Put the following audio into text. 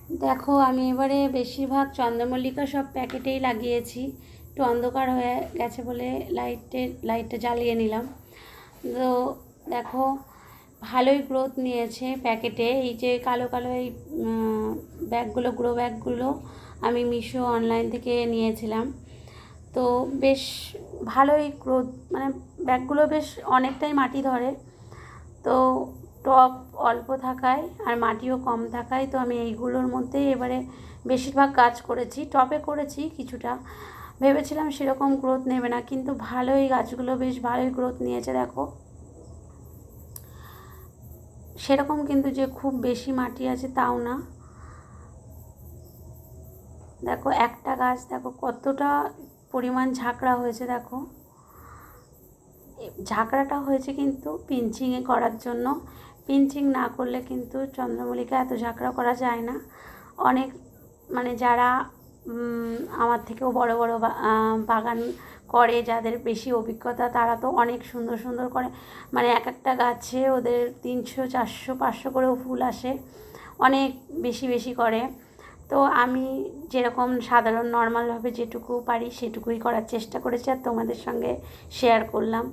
দেখো আমি এবারে বেশিরভাগ চন্দ্রমল্লিকা সব প্যাকেটেই লাগিয়েছি। একটু অন্ধকার হয়ে গেছে বলে লাইটটা জ্বালিয়ে নিলাম। তো দেখো ভালোই গ্রোথ নিয়েছে প্যাকেটে। এই যে কালো কালো এই ব্যাগগুলো, গ্রো ব্যাগগুলো আমি মিশো অনলাইন থেকে নিয়েছিলাম। তো বেশ ভালোই গ্রোথ, মানে ব্যাগগুলো বেশ অনেকটাই মাটি ধরে। তো টব অল্প থাকায় আর মাটিও কম থাকায় তো আমি এইগুলোর মধ্যেই এবারে বেশিরভাগ কাজ করেছি। টবে করেছি কিছুটা, ভেবেছিলাম সেরকম গ্রোথ নেবে না, কিন্তু ভালোই গাছগুলো বেশ ভালোই গ্রোথ নিয়েছে। দেখো সেরকম কিন্তু যে খুব বেশি মাটি আছে তাও না। দেখো একটা গাছ দেখো কতটা পরিমাণ ঝাঁকড়া হয়েছে। দেখো ঝাঁকড়াটা হয়েছে কিন্তু পিঞ্চিংয়ে করার জন্য। পিঞ্চিং না করলে কিন্তু চন্দ্রমল্লিকা এত ঝাঁকড়া করা যায় না। অনেক মানে যারা আমার থেকেও বড় বড় বাগান করে, যাদের বেশি অভিজ্ঞতা, তারা তো অনেক সুন্দর সুন্দর করে, মানে এক একটা গাছে ওদের 300 400 500 করেও ফুল আসে, অনেক বেশি বেশি করে। তো আমি যেরকম সাধারণ নর্মালভাবে যেটুকু পারি সেটুকুই করার চেষ্টা করেছি আর তোমাদের সঙ্গে শেয়ার করলাম।